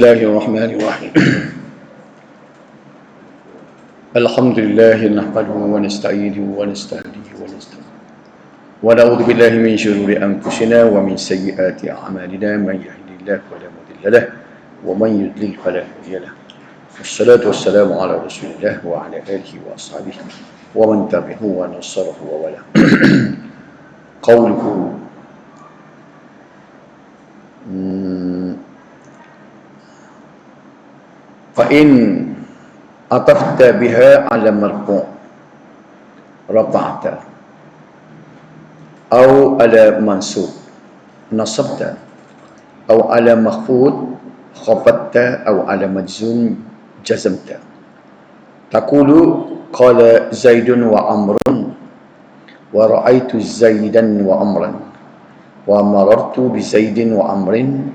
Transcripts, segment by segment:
Bismillahirrahmanirrahim. Alhamdulillah nahmaduhu wa nasta'inuhu wa nasta'dihi wa nastaghfiruh. Wa na'udzu billahi min shururi anfusina wa min sayyiati a'malina man yahdihillahu fala mudilla lahu wa man yudlil fala hadiya lahu. Wassalatu wassalamu ala Rasulillah wa ala alihi wa ashabihi wa man tabi'ahu wa nasarahu wa wala. Qauluhu fa'in atafta biha ala marfu' rafa'ta au ala mansub nasabta au ala makhfud khafatta au ala majzum jazamta. Taqulu qala Zaidun wa Amrun wa ra'aitu Zaidan wa Amran wa marartu bi Zaidin wa Amrin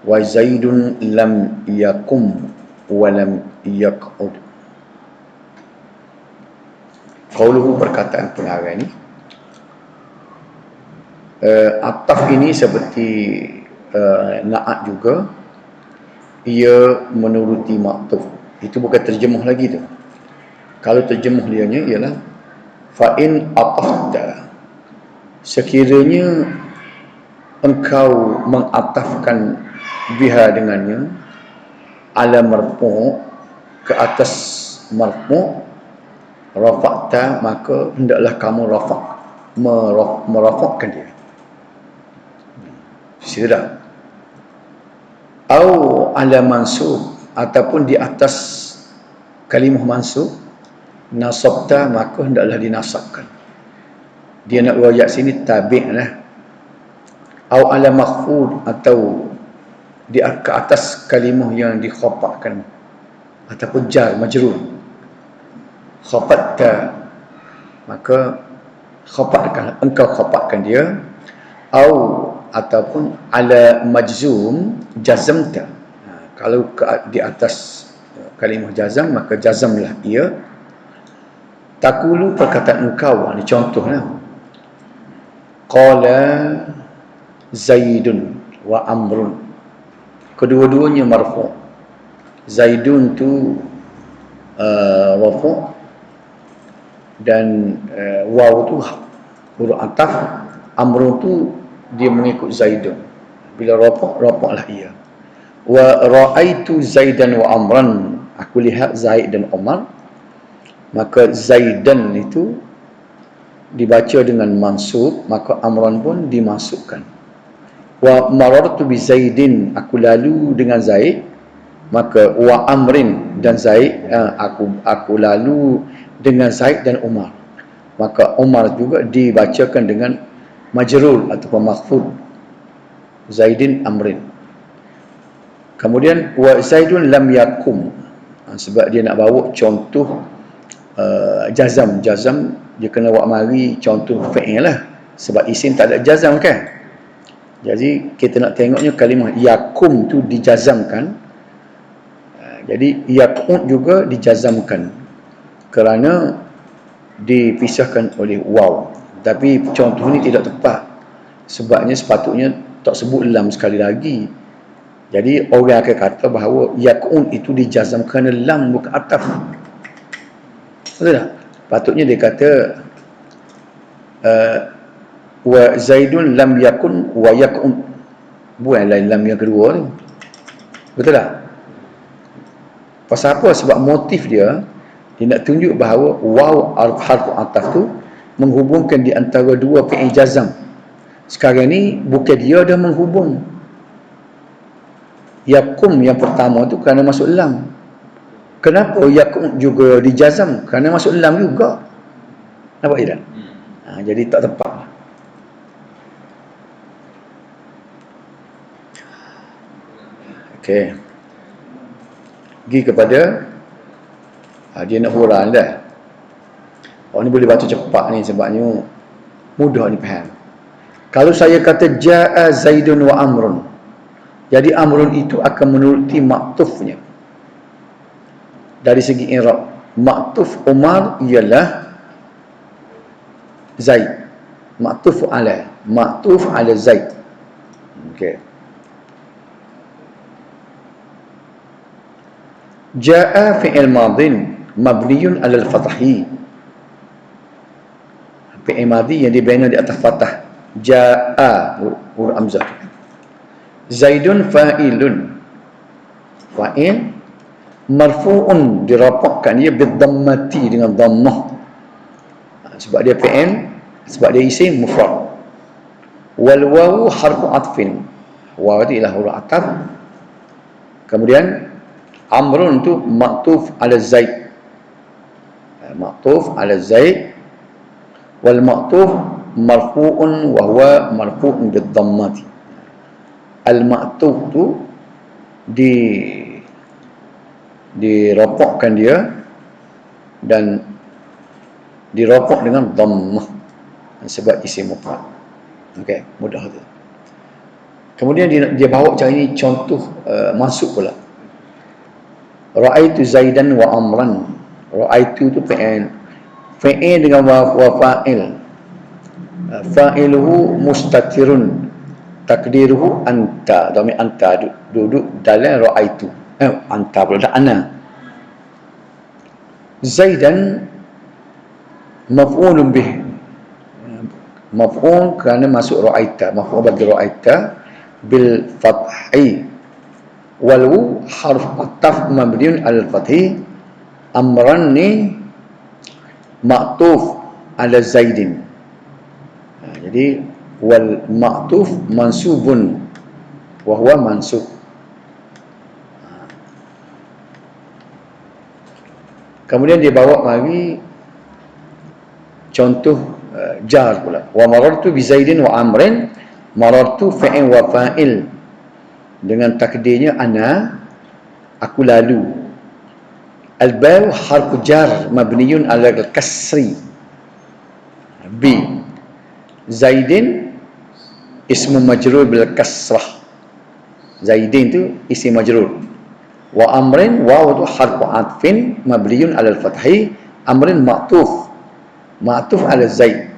wa Zaidun lam yakum walam yaq'ud. Qauluhu, perkataan pengarang ini, ataf ini seperti na'at juga, ia menuruti maktuf. Itu bukan terjemuh lagi tu. Kalau terjemuh dianya ialah fa'in atafta, sekiranya engkau mengatafkan biha dengannya ala marfu' ke atas marfu', rafa'ta, maka hendaklah kamu merafa'kan dia. Sudah. Au ala mansub, ataupun di atas kalimah mansub, nasabta, maka hendaklah dinasabkan. Dia nak riwayat sini tabi'lah. Au ala makhfud, atau di ke atas kalimah yang dikhafafkan ataupun jar majrur, khafatta, maka khafafkan, engkau khafafkan dia. Au ataupun ala majzum jazamta, kalau di atas kalimah jazam, maka jazamlah ia. Taqulu, perkataan engkau, ini contohnya, qala Zaidun wa Amrun, kedua-duanya marfu'. Zaidun tu marfu' dan waw tu huruf ataf. Amrun tu dia mengikut Zaidun. Bila rafa'lah ia. Wa ra'aitu Zaidan wa Amran, aku lihat Zaid dan Umar. Maka Zaidan itu dibaca dengan mansub, maka Amran pun dimasukkan. Wa marartu bi Zaidin, aku lalu dengan Zaid. Maka wa Amrin, dan Zaid, aku lalu dengan Zaid dan Umar. Maka Umar juga dibacakan dengan majrur ataupun makhfud, Zaidin Amrin. Kemudian wa Zaidun lam yakum, sebab dia nak bawa contoh jazam. Jazam dia kena buat mari contoh fi'il lah, sebab isim tak ada jazam kan. Jadi kita nak tengoknya kalimah yakum tu dijazamkan. Jadi yaq'ud juga dijazamkan kerana dipisahkan oleh waw. Tapi contoh ni tidak tepat, sebabnya sepatutnya tak sebut lam sekali lagi. Jadi orang akan kata bahawa yaq'ud itu dijazamkan lam, bukan ataf. Betul tak? Patutnya dia kata wa Zaidun lam yakun wa yakun, bukan lam yang kedua tu. Betul tak? Pasal apa? Sebab motif dia nak tunjuk bahawa waw harfu ataf tu menghubungkan di antara dua fi'il jazam. Sekarang ni bukan dia dah menghubung. Yakum yang pertama tu kerana masuk lam. Kenapa yakum juga dijazam? Kerana masuk lam juga. Nampak tak? Jadi tak tepat. Okey. Pergi kepada dia nak huraikan dah. Ni boleh baca cepat ni sebabnya mudah ni faham. Kalau saya kata jaa Zaidun wa Amrun, jadi Amrun itu akan menuruti maktufnya. Dari segi i'rab, maktuf Umar ialah Zaid, maktuf ala Zaid. Okey. Jaa fi'il madin mabniyun 'ala al-fathi. Fi'il madhi yang dibina di atas fathah. Jaa huruf hamzah. Zaidun fa'ilun. Fa'il marfu'un, dirapakkan dia bidhammati, dengan dhammah. Sebab dia fi'il, sebab dia isim mufrad. Wal wawu harfu atfin. Waw itu ialah huruf ataf. Kemudian amrun tu ma'tuf ala zaid. Ma'tuf ala zaid. Wal ma'tuf marfu'un wa huwa marfu'un bidhammati. Al ma'tuf tu diropokkan dia dan diropok dengan dhammah sebab isim mufrad. Okey, mudah tu. Kemudian dia bawa cara ini contoh masuk pula. Ra'aitu Zaidan wa Amran. Ra'aitu tu fi'il. Fi'il dengan wa fa'il. Fa'iluhu mustatirun. Takdiruhu anta. Dhamir anta duduk dalam ra'aitu. Anta pula dah ana. Zaidan maf'ulun bih. Maf'ul kerana masuk ra'aita. Maf'ul bagi ra'aita bil fathi. Walu harf ataf mabniun al fathi. Amran ni ma'tuf ala Zaidin. Jadi wal ma'tuf mansubun wa huwa mansub. Kemudian dia bawa mari contoh jar pula. Wa marartu bi Zaidin wa Amrin. Marartu fa'il wa fa'il, dengan takdirnya ana, aku lalu. Al-baw harfu jar mabniyun ala al-kasri. B. Zaidin ismu majrur bil kasrah. Zaidin tu isim majrur. Wa amrin waw tu harfu atfin mabniyun ala al-fathi. Amrin ma'tuf. Ma'tuf ala Zaid,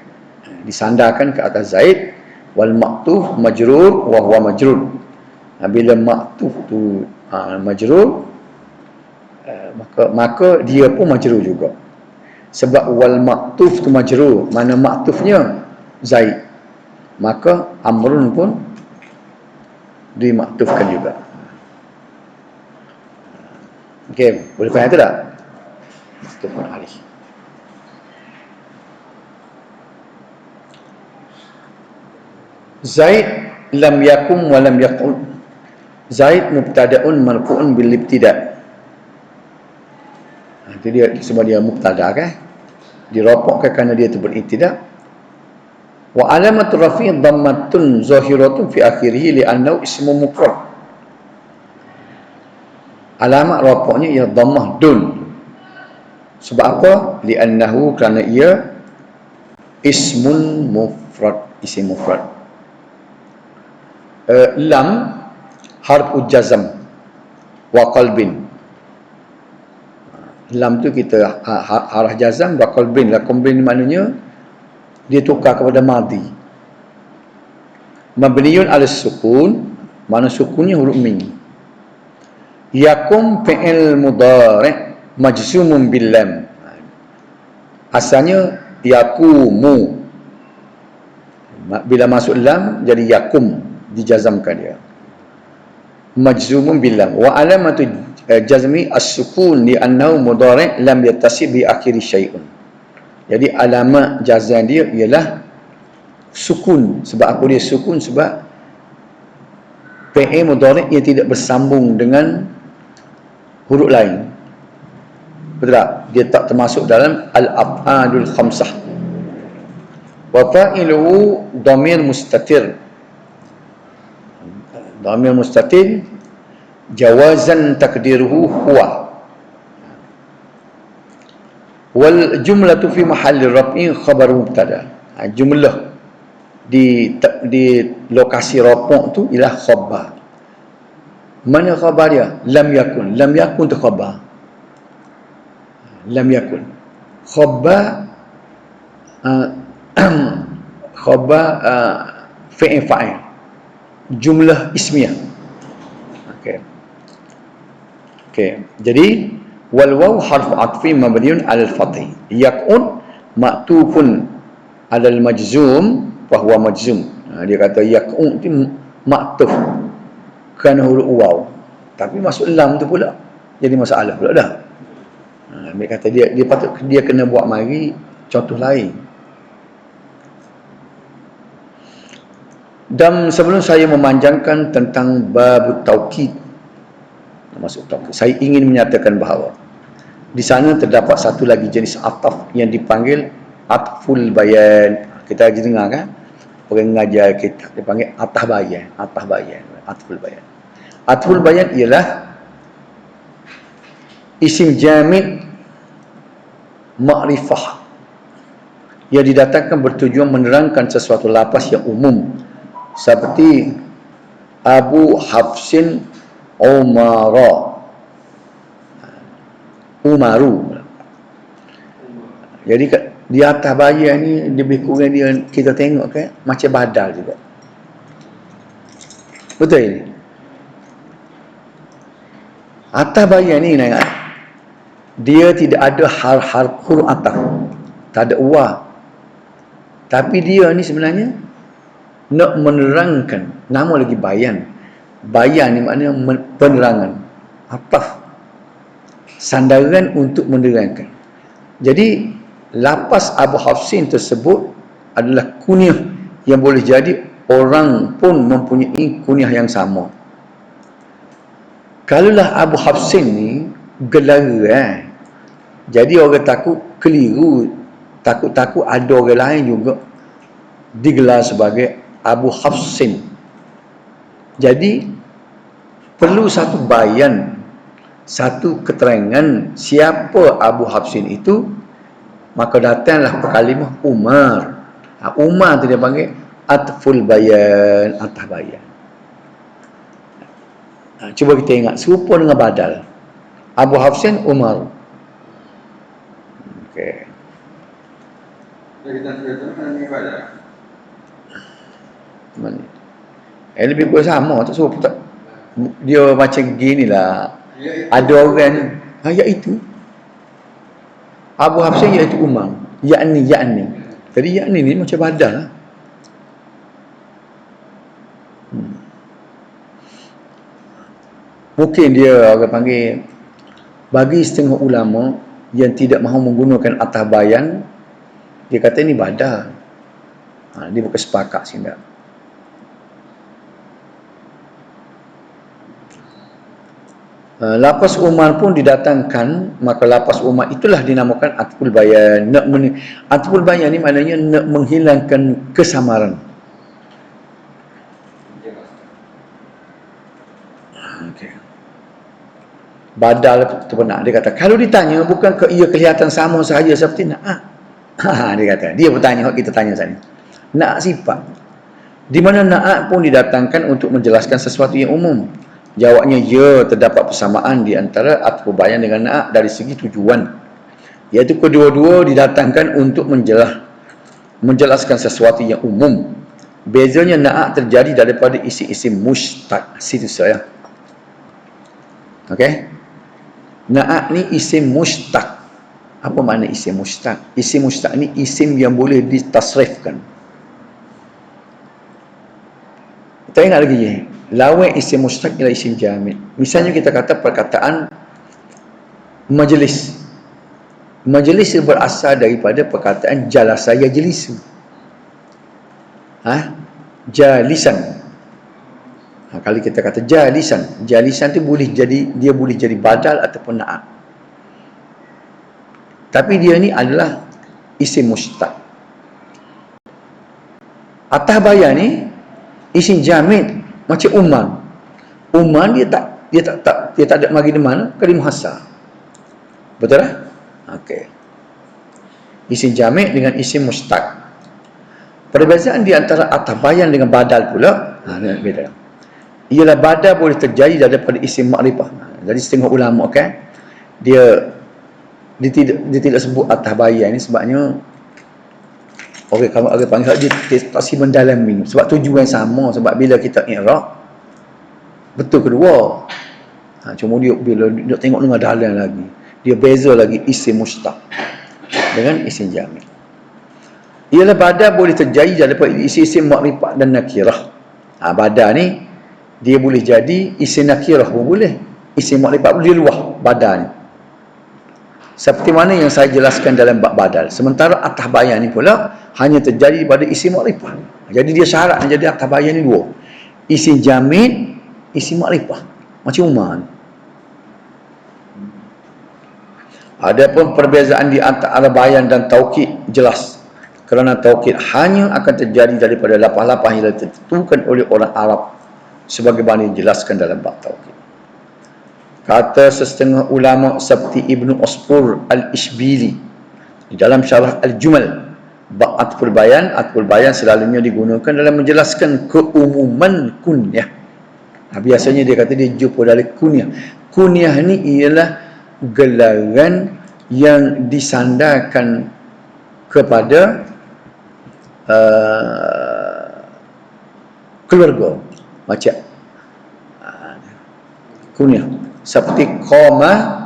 disandarkan ke atas Zaid. Wal ma'tuf majrur wa huwa majrur. Bila ma'tuf tu majrur, maka dia pun majrur juga. Sebab wal ma'tuf tu majrur, mana ma'tufnya Zaid, maka amrun pun dimaktufkan juga. Okey, boleh faham tu tak? Maktufun alih. Zaid lam yakum wa lam yaqul. Zaid mubtada'un marfu'un bil ibtida'. Itu dia, semua dia mubtada' kan? Diropokkan kerana dia tu beribtida'. Wa alamatu rafi' dhammatun zahiratun fi akhirih li'annahu ismu mufrad. Alamat ropoknya ialah dhammah dun. Sebab apa? Li'annahu, kerana ia ismun mufrad, isim mufrad. Lam harfu jazam wa qalbin. Lam tu kita harah jazam wa qalbin. La qalbin maknanya dia tukar kepada madhi. Mabniyun ala sukun, mana sukunnya huruf mim. Yakum fi'il mudhari' majzumun bil lam. Asalnya yakumu, bila masuk lam jadi yakum, dijazamkan dia. Majzumun bil lam. Wa alamatu jazmi as-sukun li'annahu mudhari' lam yattasib bi akhiri syai'un. Jadi alamat jazam dia ialah sukun. Sebab apa dia sukun? Sebab fi'il mudhari' yang tidak bersambung dengan huruf lain. Betul tak? Dia tak termasuk dalam al-af'alul khamsah. Wa fa'iluhu dhamir mustatir. Dhamir mustatir jawazan takdiruhu huwa. Wal jumlatu fi mahalli raf'in khabar mubtada. Jumlah di lokasi raf'u tu ialah khabar. Mana khabar dia? Lam yakun. Lam yakun tu khabar. Lam yakun. Khabar khabar fi'il fa'il. Jumlah ismiyah. Okey. Okey. Jadi wal waw harfu atfi mabniun 'alal fathi. Yakun ma'tufun 'alal majzum fa huwa majzum. Dia kata yakun itu ma'tuf kerana huruf waw. Tapi masuk lam tu pula jadi masalah pula dah. Dia kata dia patut dia kena buat mari contoh lain. Dan sebelum saya memanjangkan tentang bab taukid, masuk taukid, saya ingin menyatakan bahawa di sana terdapat satu lagi jenis ataf yang dipanggil atful bayan. Kita lagi dengar kan? Orang mengajar kita dia panggil ataf bayan, atful bayan. Atful bayan ialah isim jamid ma'rifah yang didatangkan bertujuan menerangkan sesuatu lafaz yang umum seperti Abu Hafsin Umaru. Jadi di atas bayan ni lebih kurang dia kita tengok kan macam badal juga. Betul ini? Atas bayan ni nak ingat, dia tidak ada huruf ataf, tak ada wa. Tapi dia ni sebenarnya nak menerangkan, nama lagi bayan. Bayan ni maknanya penerangan. Ataf, sandaran untuk menerangkan. Jadi lafaz Abu Hafsin tersebut adalah kunyah yang boleh jadi orang pun mempunyai kunyah yang sama. Kalaulah Abu Hafsin ni gelar, jadi orang takut keliru, takut ada orang lain juga digelar sebagai Abu Hafsin. Jadi perlu satu bayan, satu keterangan siapa Abu Hafsin itu, maka datanglah kalimah Umar. Umar tu dia panggil atful bayan, atah bayan. Cuba kita ingat, serupa dengan badal. Abu Hafsin Umar. Okey. Kita terang ni badal. Mana? Lebih kurang sama tu, so dia macam gini lah. Ada orang ni iaitu Abu Hafsin iaitu Umar, yakni. Jadi yakni ni macam badal lah. Mungkin dia orang panggil, bagi setengah ulama yang tidak mahu menggunakan atah bayan, dia kata ni badal. Dia bukan sepakat sih tak. Lafaz Umar pun didatangkan, maka lafaz Umar itulah dinamakan atful bayan. Atful bayan ni maknanya nak menghilangkan kesamaran. Okay. Badal tu benar. Dia kata kalau ditanya bukan ia kelihatan sama sahaja seperti na'at. Dia kata, dia bertanya, kita tanya sana. Na'at sifat. Di mana na'at pun didatangkan untuk menjelaskan sesuatu yang umum. Jawabnya, ya, terdapat persamaan di antara atful bayan dengan na'at dari segi tujuan. Iaitu kedua-dua didatangkan untuk menjelaskan sesuatu yang umum. Bezanya na'at terjadi daripada isi-isim mustaq. Situ saya. Okey? Na'at ni isim mustaq. Apa makna isim mustaq? Isim mustaq ni isim yang boleh ditasrifkan. Kita ingat lagi je. Lawan isim mustaq ialah isim jamid. Misalnya kita kata perkataan majlis. Majlis berasal daripada perkataan jalasa yajlisu. Jalisan. Kalau kita kata jalisan tu boleh jadi badal ataupun na'at. Tapi dia ni adalah isim mustaq. Atah bayan ni isim jamid macam Umar. Umar dia tak ada mari di mana? Kalimah hasar. Betul tak? Okey. Isim jamid dengan isim mustaq. Perbezaan di antara atah bayan dengan badal pula, beda. Ialah badal boleh terjadi daripada isim makrifah. Jadi setengah ulama kan, dia tidak sebut atah bayan ni sebabnya orang panggil dia tak si mendalami sebab tujuan sama. Sebab bila kita i'rab betul kedua, Cuma dia bila dia tengok dengan dalam lagi, dia beza lagi isim mustaq dengan isim jami'. Ialah badal boleh terjadi daripada isim-isim makrifat dan nakirah. Badal ni dia boleh jadi isim nakirah pun boleh, isim makrifat pun dia luah badal ni. Seperti mana yang saya jelaskan dalam bab badal. Sementara atas bayan ni pula hanya terjadi pada isim makrifah. Jadi dia syarat jadi atas bayan ni dua. Isim jami', isim makrifah. Macam Umar. Adapun perbezaan di antara bayan dan taukid jelas. Kerana taukid hanya akan terjadi daripada lapah-lapah yang ditentukan oleh orang Arab sebagaimana dijelaskan dalam bab taukid. Kata setengah ulama seperti Ibnu Usfur Al-Ishbili di dalam syarah Al-Jumal, bab atful bayan selalunya digunakan dalam menjelaskan keumuman kunyah. Biasanya dia kata dia jumpa dari kunyah. Kunyah ni ialah gelaran yang disandarkan kepada keluarga, macam kunyah seperti qama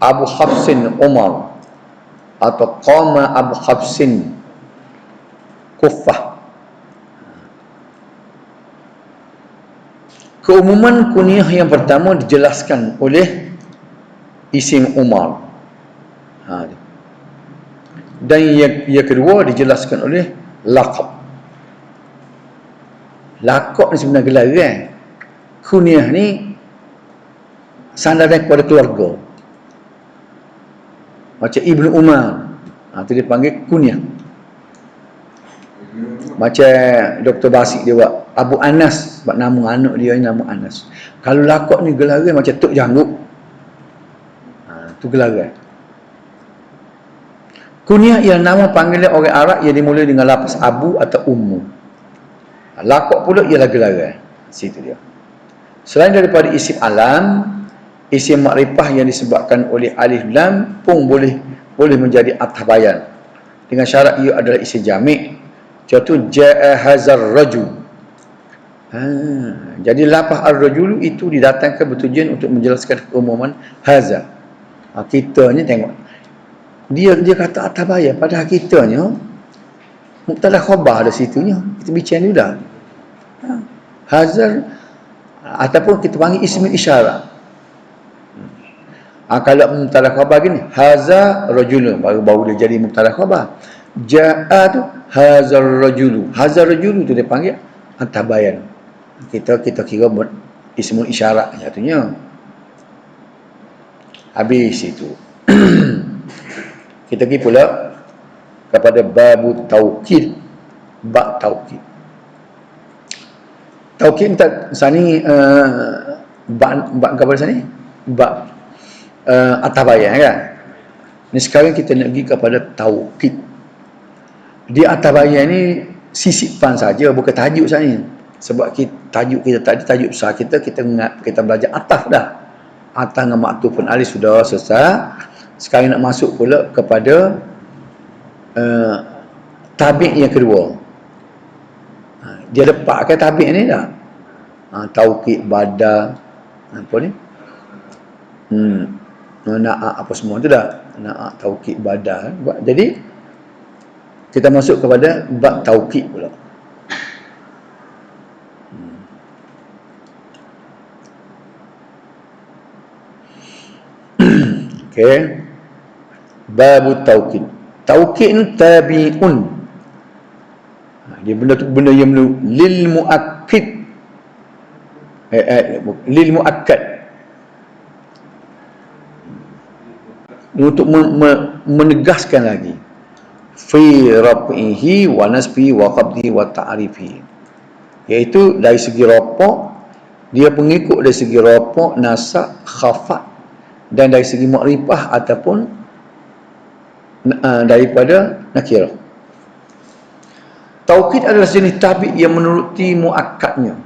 Abu Hafsin Umar atau qama Abu Hafsin Kuffah. Keumuman kunyah yang pertama dijelaskan oleh isim Umar, dan yang kedua dijelaskan oleh laqab. Laqab ni sebenarnya gelaran. Kunyah ni sandaran kepada keluarga. Macam Ibnu Umar, itu dia panggil kunyah. Macam Dr. Basik dia buat Abu Anas, sebab nama anak dia ni nama Anas. Kalau laqab ni gelaran macam Tok Janggut, tu gelaran. Kunyah ialah nama panggilan orang Arab yang dimulai dengan lafaz abu atau ummu. Laqab pula ialah gelaran. Situ dia. Selain daripada isim alam, isim makrifah yang disebabkan oleh alif lam pun boleh menjadi atas bayan dengan syarat ia adalah isim jami'. Contoh jaa hazar rajul. Jadi lafaz ar-rajul itu didatangkan bertujuan untuk menjelaskan keumuman haza. Kita ni tengok dia kata atas bayan, padahal kitanya mubtada khabar ada situnya. Kita bincang dulu dah. Hazar ataupun kita panggil ismul isyarat. Kalau mubtada khabar gini, haza rajulun, baru dia jadi mubtada khabar. Jaa tu hazar rajulu. Hazar rajulu tu dia panggil atas bayan. Kita kira ismul isyarat artinya. Habis itu. Kita pergi pula kepada bab taukid. Bab taukid. Taukid tak sani bab kepada sani bab atas bayan kan. Ni sekarang kita nak pergi kepada taukid. Di atas bayan ni sisipan saja, bukan tajuk sani. Sebab tajuk kita tadi, tajuk besar kita belajar atas dah. Atas dengan maktufun alih sudah selesai. Sekarang nak masuk pula kepada tabi' yang kedua. Dia lepas ke tabi' ni dah. Taukid, badal, apa ni? Na'a apa semua tu dah. Na'a, taukid, badal. Jadi kita masuk kepada bab taukid pula. Okey. Bab taukid. Taukid ni tabi'un. Dia benda yang lil muakkid. Lil muakkad. Untuk menegaskan lagi. Fi raf'ihi wa nasbi wa qabdi wa ta'rifi. Iaitu dari segi rafaq, dia pengikut dari segi rafaq, nasab, khafat, dan dari segi makrifah ataupun daripada nakirah. Taukid adalah jenis tabi' yang menuruti muakkadnya.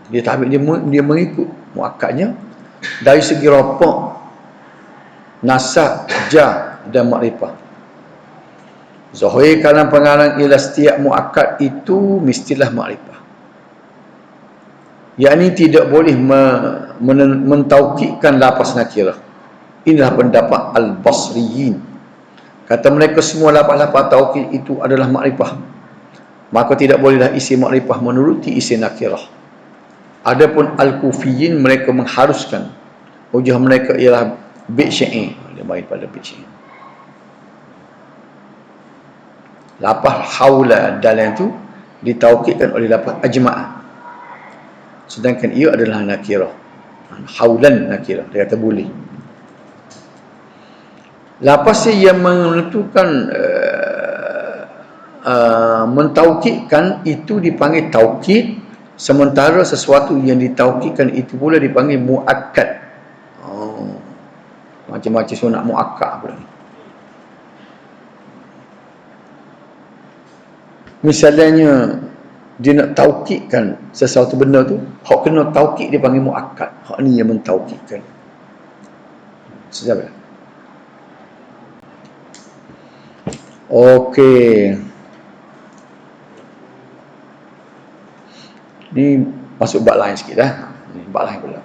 Dia tabi' dia mengikut muakkadnya dari segi rafaq, nasab, jar dan makrifah. Zahir kalam pengarang ialah setiap muakkad itu mestilah makrifah. Yakni tidak boleh mentaukidkan lafaz nakirah. Inilah pendapat al-Basriyin. Kata mereka semua lafaz-lafaz taukid itu adalah makrifah. Maka tidak bolehlah isi makrifah menuruti isi nakirah. Adapun al-Kufiyin mereka mengharuskan. Hujah mereka ialah bait syair. Dia main pada bait syair. Lafaz haula dalam itu ditaukidkan oleh lafaz ajma'ah. Sedangkan ia adalah nakirah. Haulan nakirah. Dia kata boleh. Lafaz yang menentukan mentaukidkan itu dipanggil taukid, sementara sesuatu yang ditaukidkan itu pula dipanggil muakkad. Macam-macam sunat muakkad pula. Misalnya dia nak taukidkan sesuatu benda tu, hak kena taukid dia panggil muakkad. Hak ni yang mentaukidkan. Siapa? Okey. Ni masuk bab lain sikit dah. Ni bab lain pula.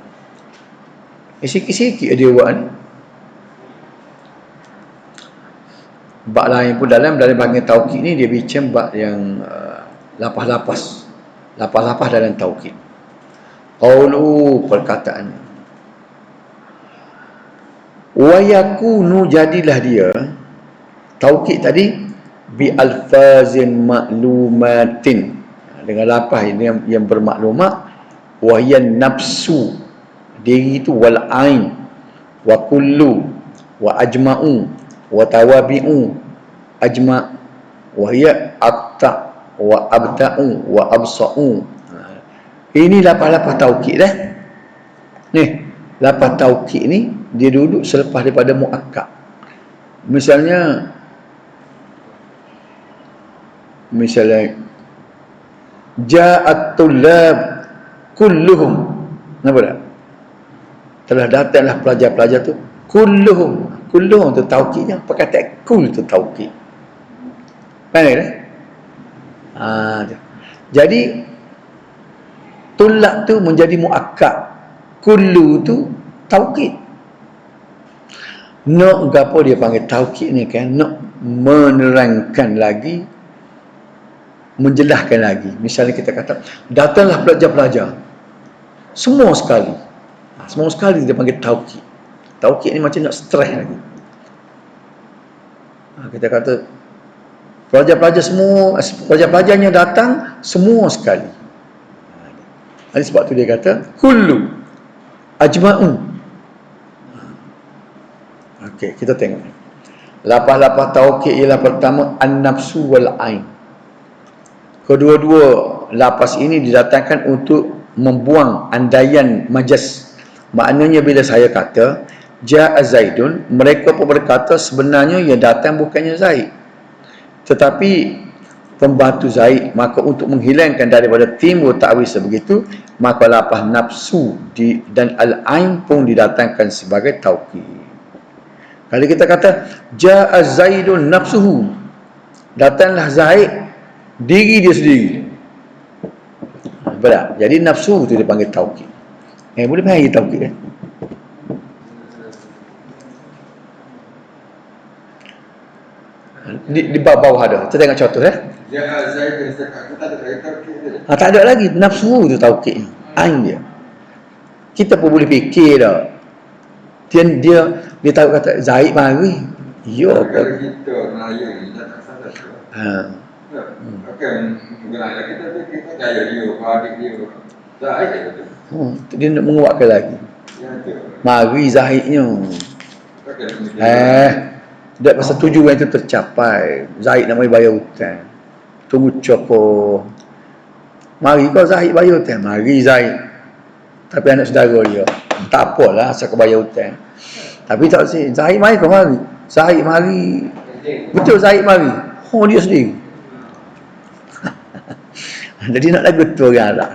Sikit-sikit dia buat ni. Bab lain pun dalam bahagian taukid ni dia bincang bab yang lapas-lapas. Lapas-lapas dalam taukid. Qaulu perkataan. Wa yakunu jadilah dia taukid tadi bi alfazin ma'lumatin, dengan lapas ini yang bermaklumat, wa hiyan nafsu, diri itu, wal ain, wa kullu, wa ajma'u, wa tawabi'u, ajma', wa hiya aqta, wa abta'u, wa absa'u. Ini lapas-lapas taukid dah. Ni lapas taukid ni dia duduk selepas daripada muakkad. Misalnya ja'at tullab kulluhum. Nampak tak? Telah datanglah pelajar-pelajar tu kulluhum. Kulluhum tu taukidnya, perkataan kul tu taukid. Faham tak? Jadi tullab tu menjadi muakkad, kullu tu taukid. Nak gapo dia panggil taukid ni kan? Nak menerangkan lagi, menjelaskan lagi. Misalnya kita kata datanglah pelajar-pelajar semua sekali. Semua sekali dia panggil taukid. Taukid ni macam nak stress lagi. Kita kata pelajar-pelajar semua, pelajar-pelajarnya datang semua sekali. Ini sebab tu dia kata kullu ajma'u. Okey, kita tengok. Lapas-lapas taukid ialah pertama an-nafsu wal ain. Kedua-dua lapas ini didatangkan untuk membuang andaian majaz. Maknanya bila saya kata ja'a Zaidun, mereka pun berkata sebenarnya yang datang bukannya Zaid, tetapi pembantu Zaid. Maka untuk menghilangkan daripada timbul ta'wil sebegitu, maka lapas nafsu dan al-ain pun didatangkan sebagai taukid. Kalau kita kata ja'a Zaidun nafsuhu, datanglah Zaid diri dia sendiri. Betul? Jadi nafsu tu dipanggil taukid. Boleh panggil taukid kan? Di bawah ada. Kita tengok contoh ya. Tak ada lagi. Nafsu tu taukid. Ain dia. Kita pun boleh fikir dah. Dia tahu kata Zaid mari. Ya. Kalau kita Melayu ni tak salah tu. Kan Melayu kita gaya dia, adik dia. Zaid dia. Dia nak menguatkan lagi. Mari Zaidnya. Dah pasal tujuan itu tercapai. Zaid nak mari bayar hutang. Tunggu cokor. Mari kau Zaid bayar hutang. Mari Zaid. Tapi anak saudara dia. Tak apalah asal kau bayar hutang. Tapi tak sih. Zaid mari kau mari. Zaid mari. Betul Zaid mari. Oh dia sendiri. Jadi nak lagu tu orang Arab.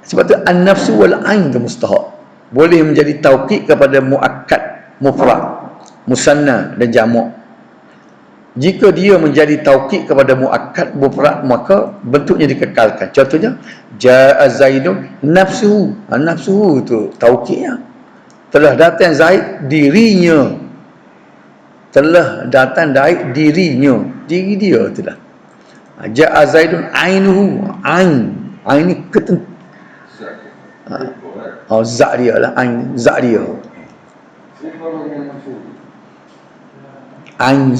Sebab tu an-nafsu wal ain tu mustahak. Boleh menjadi taukid kepada muakkad, mufrad, musanna dan jamak. Jika dia menjadi taukid kepada muakkad mufrad, maka bentuknya dikekalkan. Contohnya, jaa Zaidun nafsuhu. Nafsuhu tu taukidnya. Telah datang Zaid dirinya. Telah datang Zaid dirinya. Diri dia telah. Jaa Zaidun ainuhu. Ain. Ain ni zat dia lah. Ain. Zat dia. Ain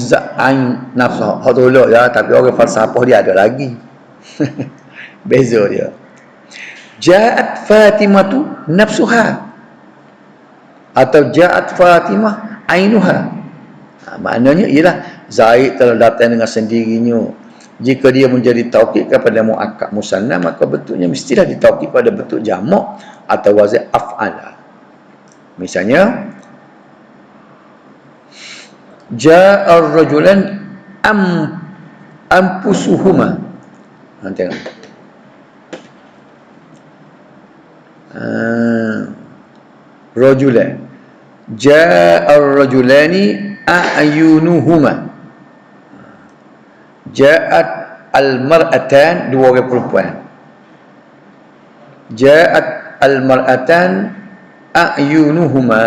nafsu hak tolak ya, tapi orang falsafah dia ada lagi. Beza dia. Ja'at Fatimah tu nafsuha, atau ja'at Fatimah ainuha. Maknanya ialah Zaid telah datang dengan sendirinya. Jika dia menjadi taukid kepada muakkad musanna, maka bentuknya mestilah ditaukid pada bentuk jamak atau wazan af'ala. Misalnya, Ja'ar rajulan ampusuhuma. Tengok. Rajulan. Ja'ar rajulani a'yunuhuma. Ja'at al-mar'atan, dua orang perempuan. Ja'at al-mar'atan a'yunuhuma.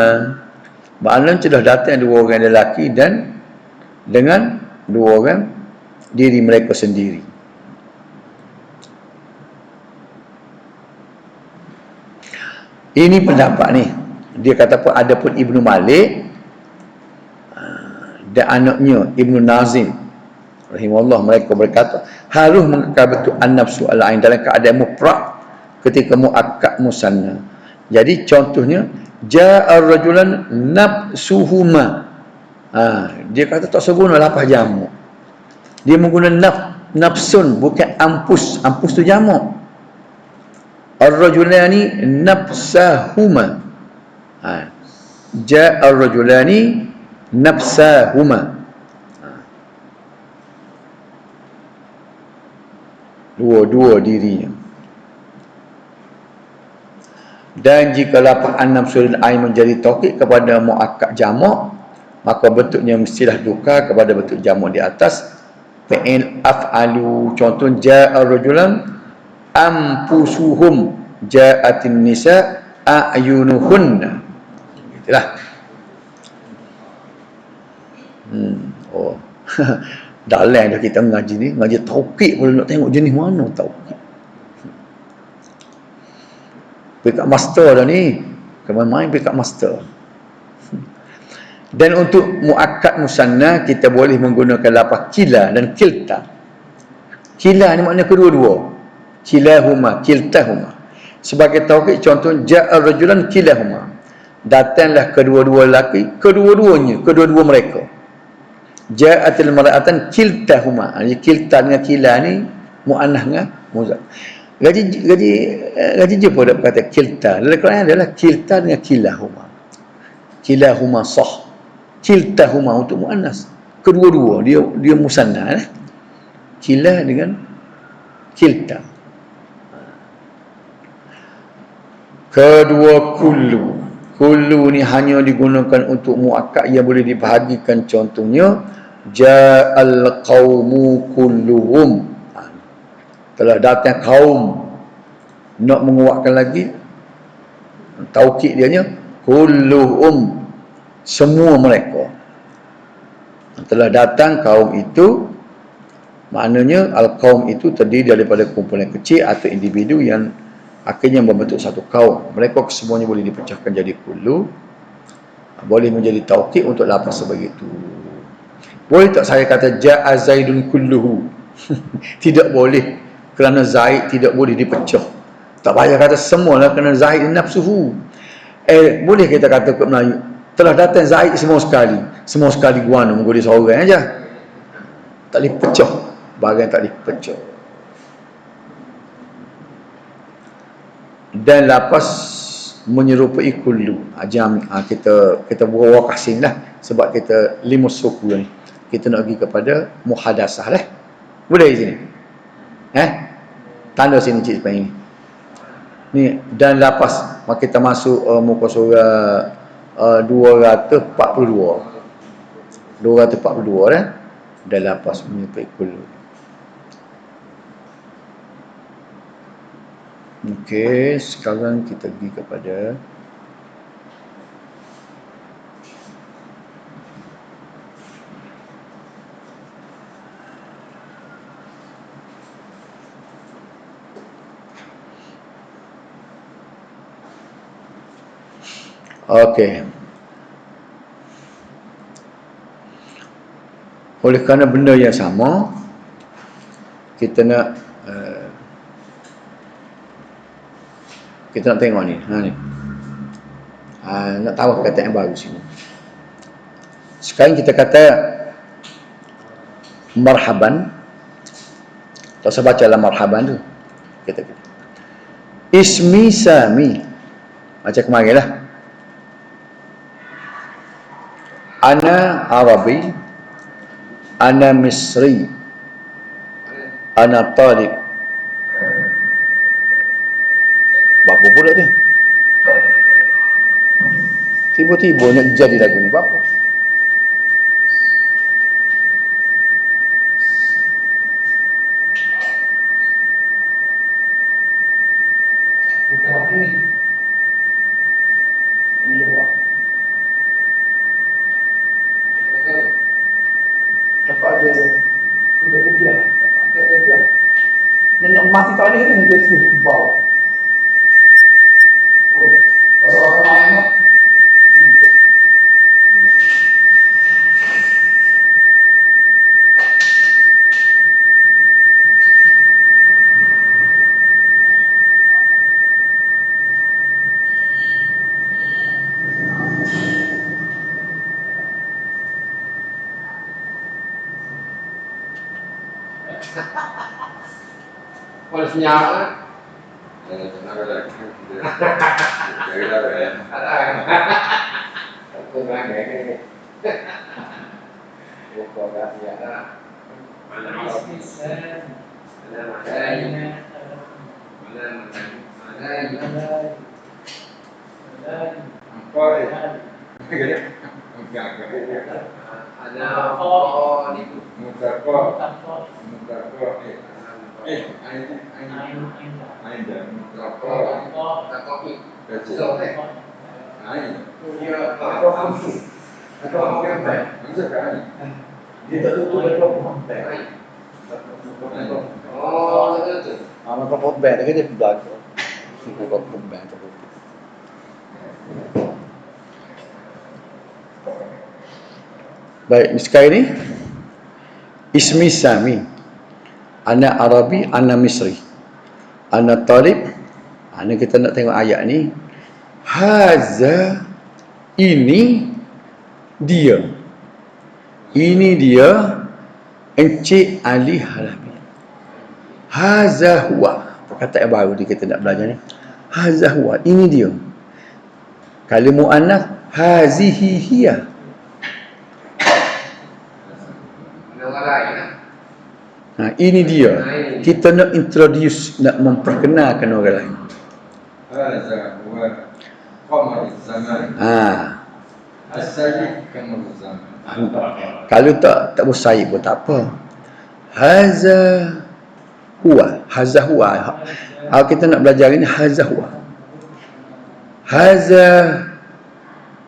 Maknanya sudah datang dua orang lelaki dan dengan dua orang diri mereka sendiri. Ini pendapat ni. Dia kata pun ada pun Ibnu Malik dan anaknya Ibnu Nazim rahimahullah, mereka berkata harus mengekal betul an-nafsu al-ain dalam keadaan mufrad ketika muakkad musanna. Jadi contohnya, ja'ar rajulan nafsuhuma. Dia kata tak sempurna lafaz jamak. Dia menggunakan nafsun, bukan ampus. Ampus tu jamak. Ar-rajulani nafsahuma. Ja'ar rajulani nafsahuma. Dua-dua dirinya. Dan jika lafaz an-nafsul ain menjadi taukid kepada muakkad jamak, maka bentuknya mestilah duka kepada bentuk jamak di atas. Fi'il af'alu, contoh ja'a rajulan ampusuhum, ja'atin nisa a'yunuhunna. Itulah. Oh. Dalam dah kita ngaji ni, ngaji taukid pun nak tengok jenis mana taukid. Pekat master dah ni. Kemain main pekat master. Dan untuk muakkad musanna, kita boleh menggunakan lafaz kila dan kilta. Kila ni maknanya kedua-dua. Kilahuma, kiltahuma. Sebagai taukid, contoh ja'a rajulan kilahuma. Datanglah kedua-dua lelaki, kedua-duanya, kedua-dua mereka. Ja'atil mar'atan kiltahuma. Jadi kilta dengan kila ni muannah dengan muzakar. Gaji Jepun dah kata kilta. Dalam Quran adalah kilta dengan kilahuma. Kilahuma sah. Kiltahuma untuk muannas. Kedua-dua dia musanna. Kilah dengan kilta. Kedua kullu. Kullu ni hanya digunakan untuk muakkad yang boleh dibahagikan. Contohnya ja'al qaumu kulluhum. Telah datang kaum. Nak menguatkan lagi taukid dianya kulluhum, semua mereka. Telah datang kaum itu, maknanya al-qaum itu terdiri daripada kumpulan kecil atau individu yang akhirnya membentuk satu kaum. Mereka semuanya boleh dipecahkan jadi kullu. Boleh menjadi taukid untuk lafaz sebegitu. Boleh tak saya kata ja'a Zaidun kulluhu? Tidak boleh, kerana Zaid tidak boleh dipecah. Tak payah kata semualah, kerana Zaid nafsuhu. Boleh kita kata ke Melayu, telah datang Zaid semua sekali guana menggodi seorang aja. Tak boleh pecah, bahagian tak boleh pecah. Dan lapas menyerupai kullu. Kita buat wakasin lah, sebab kita 5 suku ni. Kita nak pergi kepada muhadasah lah. Boleh di sini? Tanda sini cik sepanjang ni. Ni dan lapas kita masuk muka surah 242. 242 dah. dan lapas menyerupai kullu. Okey, sekarang kita pergi kepada okey. Oleh kerana benda yang sama, kita nak tengok ni. Ni. Nak tahu kata yang baru sini. Sekarang kita kata marhaban. Tak usah baca lah marhaban tu. Kita ismi Sami. Macam kemarin lah. Ana Arabi. Ana Misri. Ana Talib. Berapa pula tu? Tiba-tiba nak jadi lagu ni berapa? Bukan ini. Ini luar. Dapat ada sudah lebiah. Tak lebiah. Nak mati tadi kan dia sudah bawah. Kalau orang main nak boleh senyap kan? Kenapa tak? Jadi tak ada. Aku main ni. Bukan dah tiada. Mana bismillah. Maka potband itu dia belajar. Maka potband itu. Baik, sekarang ini ismi Sami. Ana Arabi, ana Misri. Ana Talib. Ini kita nak tengok ayat ni. Haza, ini dia. Ini dia Encik Ali Halabi. Haza huwa. Perkataan baru ni kita nak belajar ni. Haza huwa, ini dia. Kalau mu'annas, hazihi hiya. Ini dia. Kita nak introduce, nak memperkenalkan orang lain. Haza huwa qamar zaman. As-sayyid qamar zaman. Kalau tak bersayid pun tak apa. Haza huwa. Kalau kita nak belajar ini, haza huwa. Haza,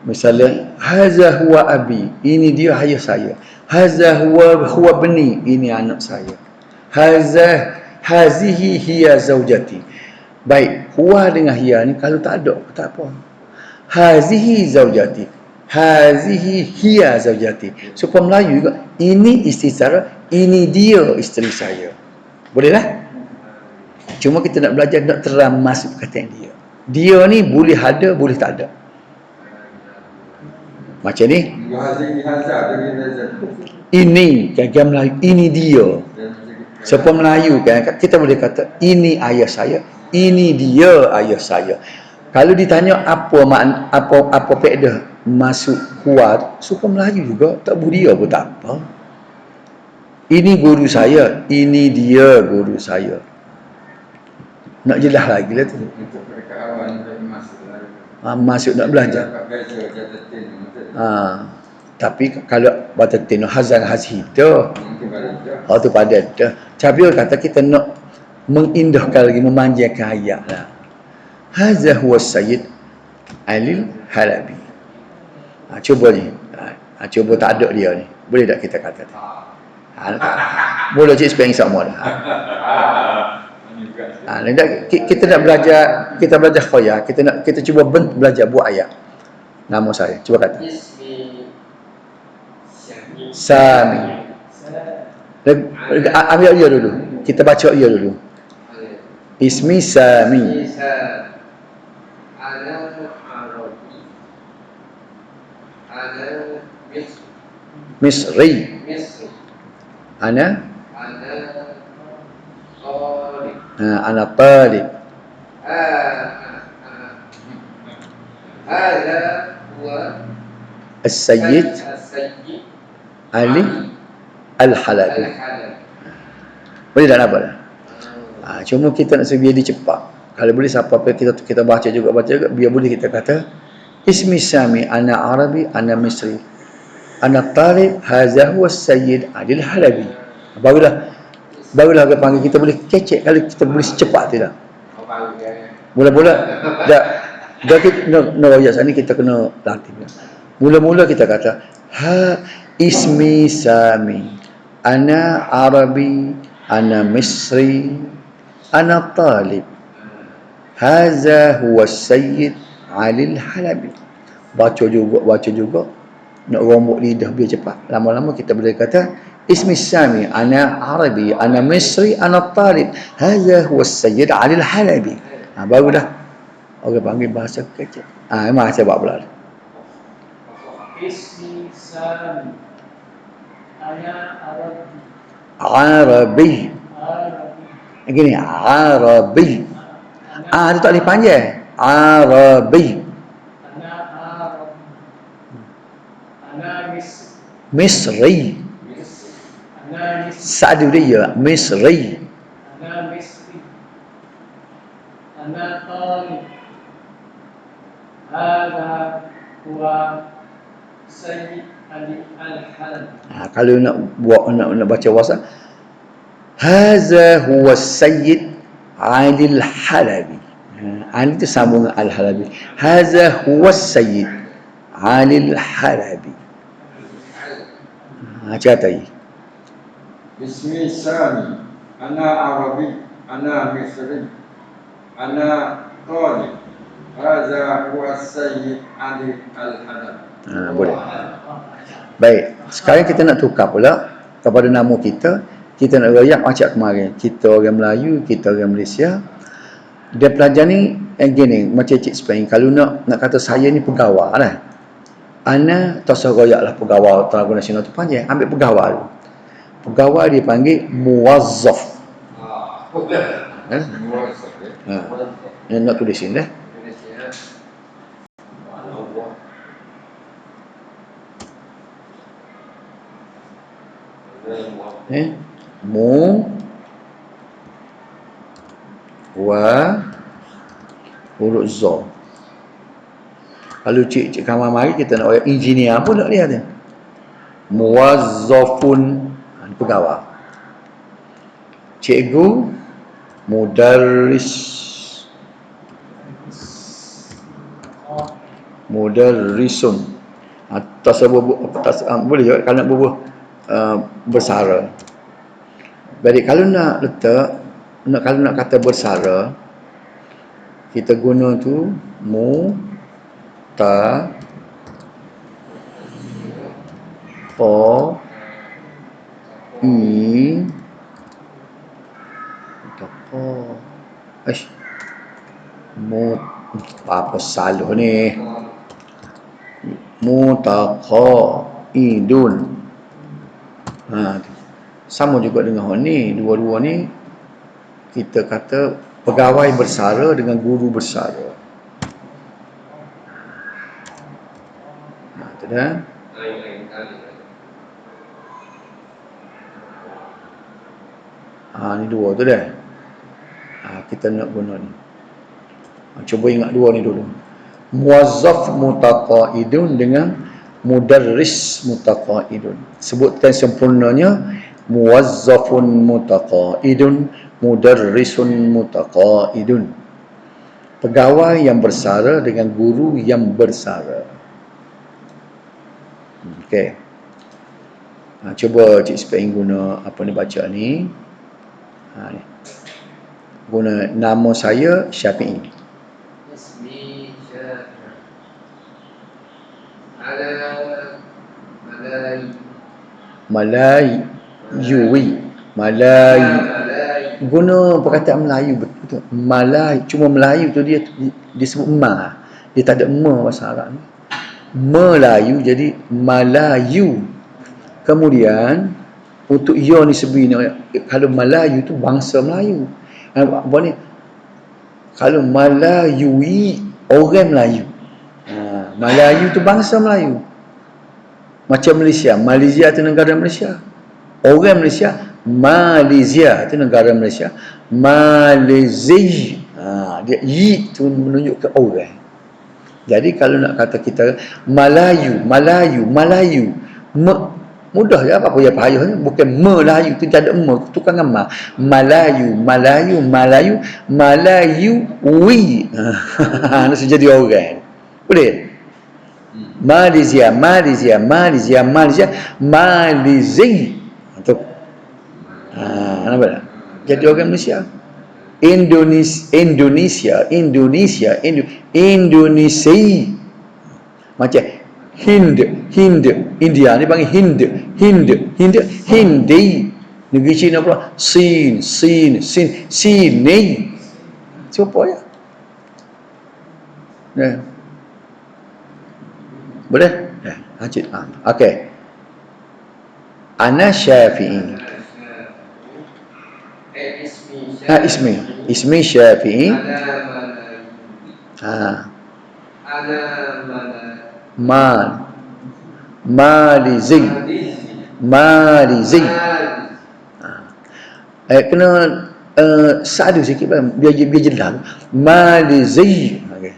misalnya, haza huwa abi. Ini dia ayah saya. Haza huwa bani. Ini anak saya. Hazihi hiya zaujati. Baik, huwa dengan hiya ni kalau tak ada, tak apa. Hazihi zaujati. Hazihi hiya zaujati. Supaya Melayu juga, ini isteri saya, ini dia isteri saya. Boleh lah? Cuma kita nak belajar, nak teram masuk kata dia. Dia ni boleh ada, boleh tak ada. Macam ni. Ini, kan Melayu, ini dia. Supaya Melayu kan, kita boleh kata, ini ayah saya, ini dia ayah saya. Kalau ditanya apa faedah masuk kuat, supaya Melayu juga, tak boleh dia pun tak apa. Ini guru saya, ini dia guru saya. Nak jelas lagi lah tu. Masuk nak belajar. Tapi kalau batatin hazan hazita, Mungkin pada itu. oh tu pada dah. Tapi orang kata kita nak mengindahkan lagi, memanjakan ayat lah. Hadza huwa Sayyid Alil Halabi. Cuba ni. Cuba tak ada dia ni. Boleh tak kita kata tu? Boleh cik speng sama dah. Kita nak belajar, kita belajar khoya, kita cuba belajar buat ayat. Nama saya, cuba kata. Sami. Ambil dia dulu. Kita baca dia dulu. Ismi Sami. Misri. Ana Ana Talib. As-Sayyid Ali Al-Halabi. Boleh tak nampak dah? Cuma kita nak biar dia cepat. Kalau boleh siapa kita baca juga biar boleh kita kata Ismi Sami ana Arabi ana Misri ana Talib hadza huwa Sayyid Ali Al-Halabi. Barulah dia panggil kita boleh kecek kalau kita boleh secepat tidak. Mula-mula dah kita no ya ni kita kena latih. Mula-mula kita kata ismi Sami ana Arabi ana Misri ana Talib hadza huwa Sayyid Ali Al-Halabi. Baca juga nak rombok lidah biar cepat. Lama-lama kita boleh kata ismi Sami ana Arabi ana Misri ana Talib hadza huwa Sayyid Ali Al-Halabi. Baru dah orang panggil bahasa kecil. Memang saya buat pula. Ismi Sami ana Arabi. Arabi. Gini Arabi. Itu tak dipanjang. Arabi. Ana Misri. Ana Sa'du dia Misri. Ana Misri. Ana Talib. Hadha huwa Sayyid Ali Al-Halabi. Kalau nak baca wasa hadza huwa Sayyid Ali Al-Halabi. Ali itu sambung dengan Al-Halabi. Hadza huwa Sayyid Ali Al-Halabi. Cerita ini. Ismi Sami ana Arabi ana Misri ana Talib hadza huwa Sayyid Ali Al-Halabi. Boleh. Baik, sekarang kita nak tukar pula kepada nama kita. Kita nak rayak macam kemarin. Kita orang Melayu, kita orang Malaysia. Dia pelajar ni gini, macam Cik Spain. Kalau nak kata saya ni pegawai lah. Ana tak usah rayak lah pegawai Tengah Nasional tu panjang. Ambil pegawai tu. Pegawai dia panggil muwazzaf. Nak tulis sini dah. Mu wa huruf za. Kalau cik kamar mari kita nak orang engineer pun nak lihat dia. Muwazzafun pegawai. Cikgu mudarris. Mudarrisun. Boleh juga kalau nak bubuh bersara. Jadi kalau nak letak kalau nak kata bersara kita guna tu ta po i tapo apa salah ni mutaqaidun. Sama juga dengan ni, dua-dua ni kita kata pegawai bersara dengan guru bersara. Tu dah. Ni dua tu dah. Kita nak guna ni. Cuba ingat dua ni dulu. Muwazzaf mutaqaidun dengan mudarris mutaqaidun. Sebutkan sempurnanya muwazzafun mutaqaidun, mudarrisun mutaqaidun. Pegawai yang bersara dengan guru yang bersara. Okey. Cuba Cik Spain guna apa ni baca ni. Ni. Guna nama saya Syafi'i. Ismi Syafi'i. Ala Malayuwi. Malayu. Guna perkataan Melayu betul. Malayu. Cuma Melayu tu dia disebut ma. Dia tak ada ma bahasa Arab ni. Melayu jadi Malayu. Kemudian untuk ya ni sebenarnya kalau Melayu tu bangsa Melayu. Apa ni? Kalau Malayui orang Melayu. Melayu tu bangsa Melayu. Macam Malaysia. Malaysia tu negara Malaysia. Orang Malaysia. Malaysia tu negara Malaysia. Malaysia. Dia yi tu menunjuk ke orang. Jadi kalau nak kata kita Melayu. Mudah je apa ya payah ni. Bukan Melayu tu tak ada tukang nama. Melayu. Malayui. Nak jadi orang. Boleh? Malaysia. Untuk nampak tak? Jadi orang Malaysia. Indonesia. Macam India ni panggil Hindi. Negeri China pula Sin. Siapa ya? Boleh? Hancit. Okey. Ana Syafi'i. Ismi Syafi'i. Malizi. Kena sadu sikit biar jelas. Malizi. Okey.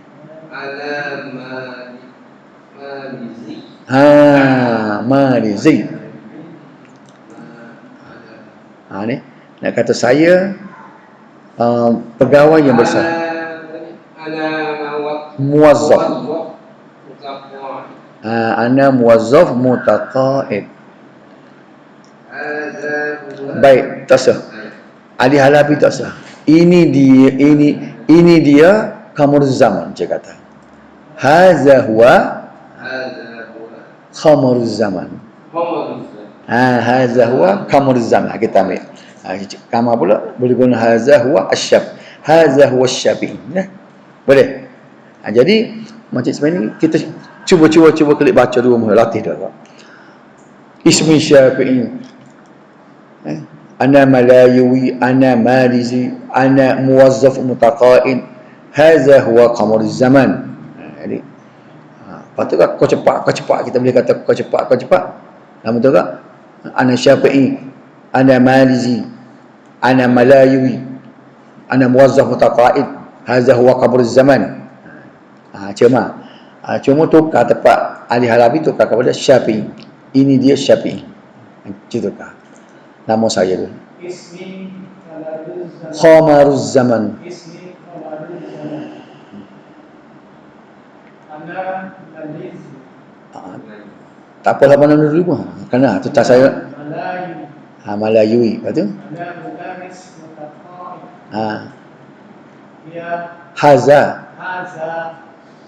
Malizi. Ni nak kata saya pegawai yang besar. Muwazzaf. Ana muwazzaf mutaqaid. Baik, tak sah. Ali Halabi tak sah. Ini dia Qamar Zaman dia kata. Hadza huwa Qamar Zaman. Hadza huwa Qamar Zaman. Kita ambil. Kamar pula boleh guna hadza huwa asyab. Hadza huwa Syafi'i. Boleh. Jadi macam sebenarnya ni kita cuba klik baca dua muhur latih dah. Ismi Syafi'i. Ana Malayuwi, ana Malizi, ana muwazzaf mutaqaid. Hadza huwa Qamar Zaman. Jadi patutlah kau cepat kita boleh kata kau cepat. Nama tu tak? Ana Syafi'i, ana Malizi, ana Malayuwi, ana muwazzaf mutaqaid. Hadza huwa Qamar Zaman. Cuma tukar tepat Ali Halabi tukar kepada Syafi'i. Ini dia Syafi'i. Tukar. Nama saya tu. Ismi Qamaruz Zaman. Ana Malizi. Tak apa lah mana dulu pun. Kerana tu tak saya. Malayu. Malayui. Lepas tu? Ana mudarris mutaqaid. Ya. Haza.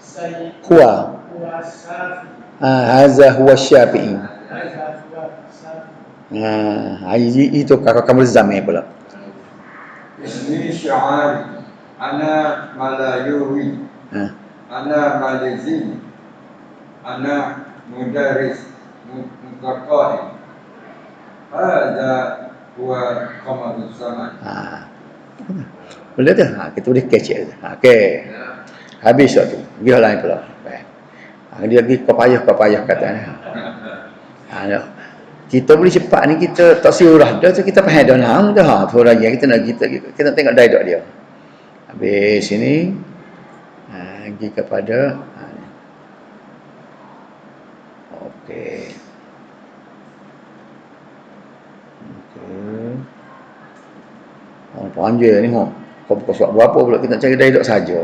Sayyid. Huwa. Syafi'i. Haza huwa Syafi'i. Hadza huwa Syafi'i. Itu kakak kamu zaman pula. Ismi Sya'ari. Ana Malayuwi. Ana Malizi. Ana mudarris mutaqaid. Hadza huwa Qamar Zaman. Boleh tu? Kita boleh catch it. Okey. Habis tu. Dia lain pula. Dia lagi kau payah katanya. Kita boleh cepat ni kita tak siurah dah tu kita faham dah. Tu lagi kita nak tengok dialog dia. Habis sini pergi kepada Panjang ni kau buka surat berapa pula kita nak cari dialog saja.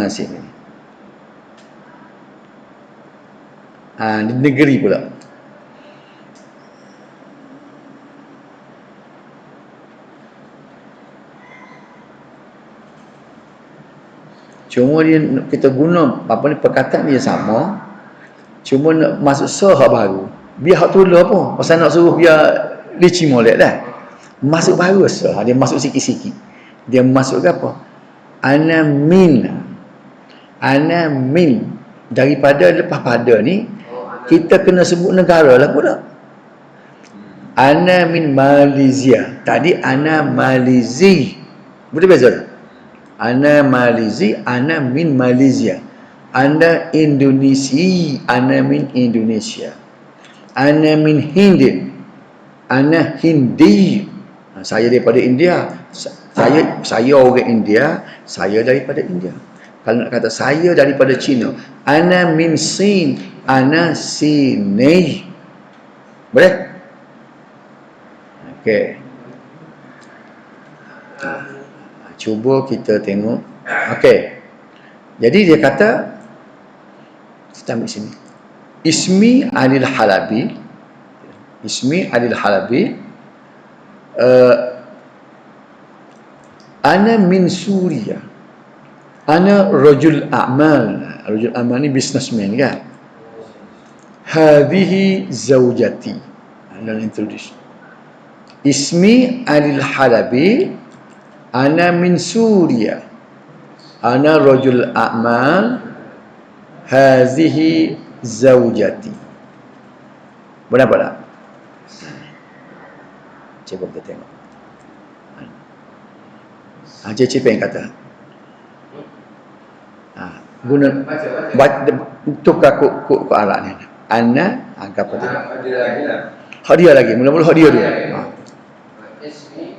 Sini. Di negeri pula. Cuma dia kita guna perkataan dia sama. Cuma nak masuk hak baru. Biar hak tu apa? Pasal nak suruh biar licin molek dah. Masuk baru dia masuk sikit-sikit. Dia masuk ke apa? Ana min daripada lepas pada ni kita kena sebut negara lah pula. Ana min Malaysia. Tadi ana Malizi. Betul beza tak? Ana Malizi, ana min Malaysia. Ana Indonesia, ana min Indonesia. Ana min Hindi, ana Hindi. Saya daripada India. Saya orang India, saya daripada India. Kalau nak kata saya daripada China, ana min Sin, ana Sini. Boleh? Okey. Cuba kita tengok. Okey. Jadi dia kata, kita ambil sini. Ismi Alil Halabi. Ismi Alil Halabi. Ana min Suria. Ana rajul a'mal. Rajul a'mal ni businessman kan. Hadhihi zawjati. Dalam introduction. Ismi Alil Halabi. Ana min Suria. Ana rajul a'mal. Hazihi zawjati. Benar tak? Cuba kita tengok. Cik yang kata. Guna tukar kok alat ni. Ana apa tu? Hadiah lagi. Mula-mula hadiah dulu. Ismi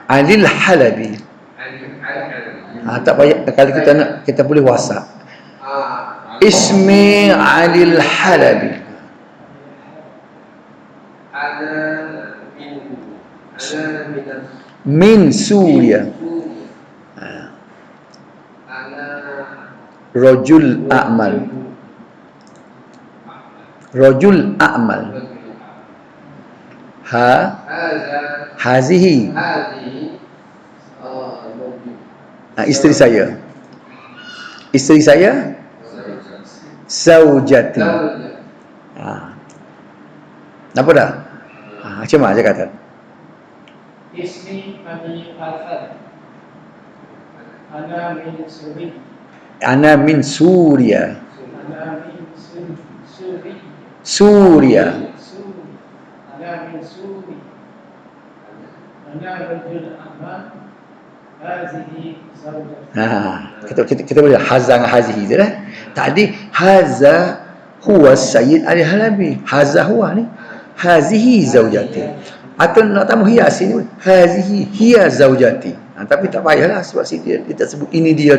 Alil Halabi. Tak payah kalau kita nak kita boleh WhatsApp. Ismi Alil Halabi. Min Suria. Rajul a'mal. Rajul a'mal. Hazihi. Isteri saya. Isteri saya Zaujati. Apa dah? Macam mana dia kata? Ismi Abi Al-Fad. Ana min Suri. Ana min Suria. Ana min Suri. Suria. Ana min Suri. Ana rajul amal. Hazihi zawjati. Kita boleh hazang hazihi je lah. Tadi haza huwa Sayyid Ali Halabi. Haza huwa ni. Hazihi zawjati. Atau nak tambah hias sini, hazihi hiya zawjati. Tapi tak payahlah sebab dia tak sebut ini dia.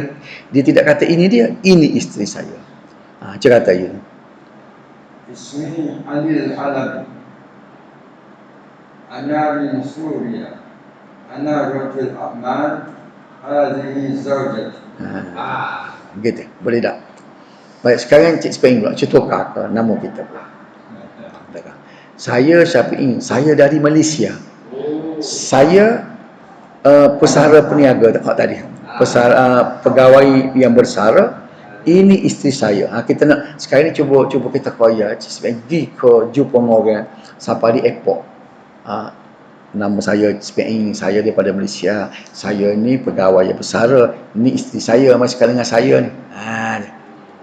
Dia tidak kata ini dia, ini isteri saya. Cerita dia. Ismi Alil Halabi. Ana min Suria. Ana rajul a'mal. Hadhihi zawjati. Gitu. Boleh tak? Baik, sekarang Cik Speng pula tukar nama kita pula. Saya Syafi'i, saya dari Malaysia. Saya pesara peniaga tadi. Pesara pegawai yang bersara. Ini isteri saya. Kita nak sekarang ni cuba kita koyak Cik Speng pergi ke jumpa orang sampai di airport. Nama saya Speng, saya daripada Malaysia. Saya ni pegawai yang bersara. Ini isteri saya masih sekali dengan saya ni.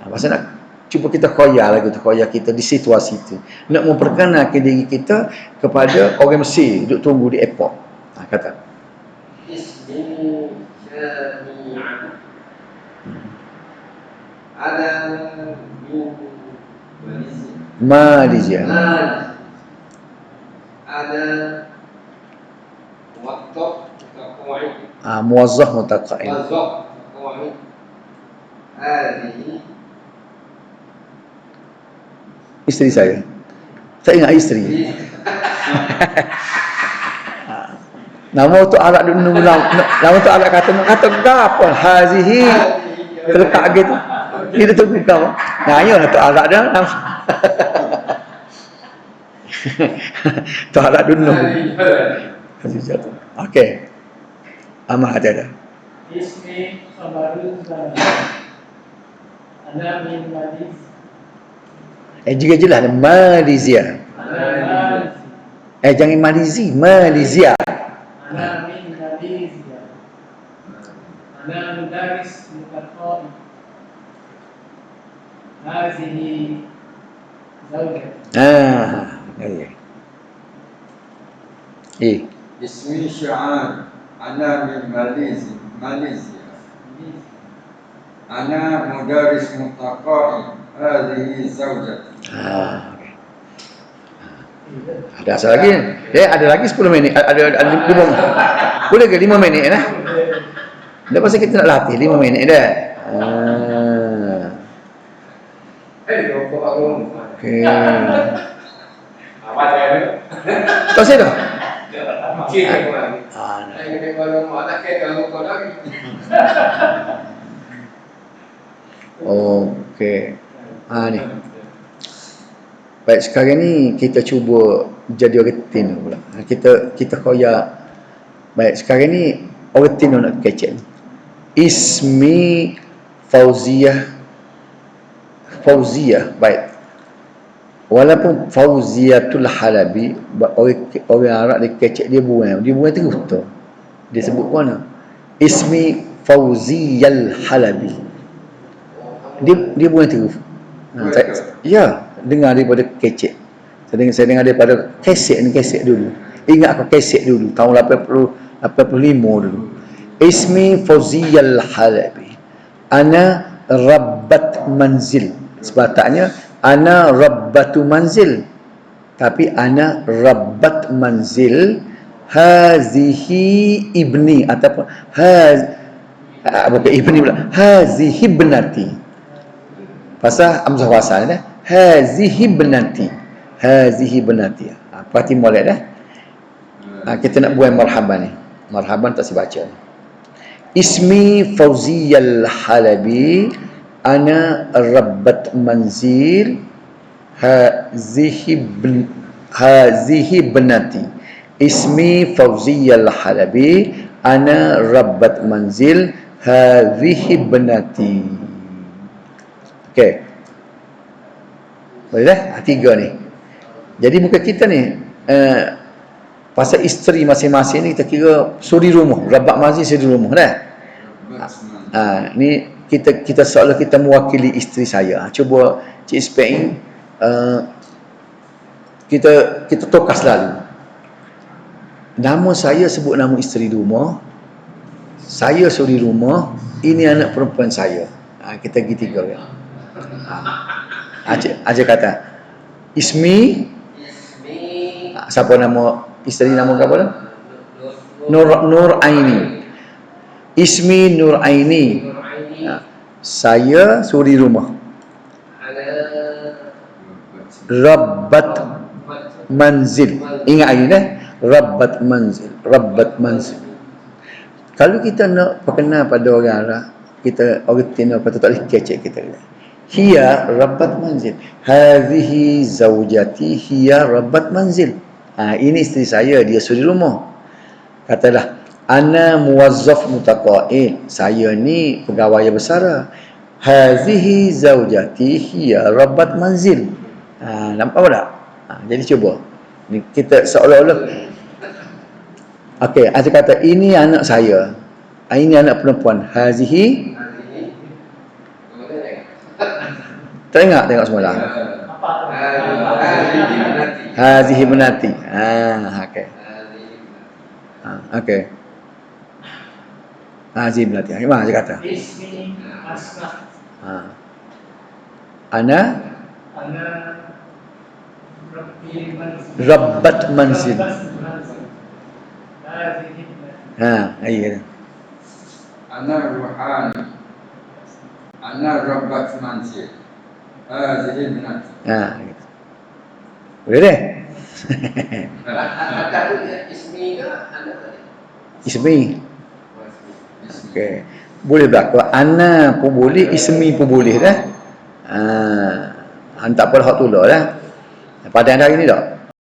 Pasal nak cuba kita koyak kita di situasi itu. Nak memperkenalkan diri kita kepada orang Mesir duduk tunggu di airport. Kata. Ismi Syami'an. Ada min Malaysia. Ada mutaqa'i. Muwazzah mutaqa'i. Mutaqa'i. Hadhihi isteri saya. Saya ingat isteri. Nama tu alat dulu nama tu alat kata apa? Hazihi terletak gitu. Dia tu bukan. Nah, ayolah tu alat dah. Tu alat dulu. Hazihi. Okey. Amah ada dah. Ismi khabarul zaman. Ana min Malaysia. Juga jelas Malaysia. Jangan Malaysia. Ana min Malaysia. Ana mudaris mutaqabi. Hazihi zawjati. اسمي شعان أنا من ماليزيا أنا مدرس متقاعد هذه زوجتي. Ada asal lagi. Ada lagi 10 minit. Ada 5. Boleh ke 5 minit nah? Dah pasal kita nak latih 5 minit dah. Okey. Apa dia? Kau saya dah? Okey. Ni. Baik, sekarang ni kita cuba jadi rutin pula. Kita koyak. Baik, sekarang ni rutin nak kecek. Ismi Fauziyah. Baik. Walaupun Fauziyatul Halabi, orang Arab dia kecek, dia buang terus tu. Dia sebut mana? Ismi Fauziyal Halabi. Dia buang terus. Dengar daripada kecek. Saya dengar daripada kaset dulu. Ingat aku kaset dulu tahun 85 dulu. Ismi Fauziyal Halabi. Ana rabbat manzil. Sebataknya ana rabbatu manzil, tapi ana rabbat manzil hazihi ibni ataupun bukan ibni pula, hazihi ibnati. Pasal hamzah wasal dah, hazihi ibnati. Perhati molek dah. Kita nak buat marhaban ni. Marhaban tak dibaca. Ismi Fauziyal Halabi, ana rabbat manzil hazihi ibnati. Ismi Fauziyal Halabi, ana rabbat manzil hazihi ibnati. Okey. Boleh dah? 3 ni. Jadi muka kita ni pasal isteri masing-masing ni kita kira suri rumah, rabbat manzil suri rumah dah. Ni kita seolah kita mewakili isteri saya. Cuba Cik Ispain kita tokas lalu. Nama saya sebut nama isteri rumah. Saya suri rumah, ini anak perempuan saya. Kita pergi 3 orang. Acik kata Ismi. Siapa nama isteri, nama apa dah? Nur Aini. Ismi Nur Aini. Saya suri rumah. Rabbat manzil. Ingat lagi dah. Rabbat manzil. Kalau kita nak perkenal pada orang Arab, kita orang Tina kata tak boleh kecek kita. Hiya rabbat manzil. Hazihi zaujati hiya rabbat manzil. Ini isteri saya, dia suri rumah. Katalah ana muwazzaf mutaqa'id. Saya ni pegawai besar. Hazihi zaujati hiya rabbat manzil. Nampak tak? Jadi cuba. Ni kita seolah-olah okey, ada kata ini anak saya. Ini anak perempuan. Hazihi. Tengok semula. Hazihi ibnati. Okey. Okey. Hazihi ibnati. Gimana dia kata? Ismi Asma. Ana rabbat manzil. Iya. Ana ruhani. Ana rabbat manzil. Hazihi ibnati. Boleh deh? Ada tu dia ismi ke anda tadi? Ismi. Okey. Boleh berlaku ana pun boleh, ismi pun boleh dah. Tak apa hak tulah dah. Pada hari ni tak?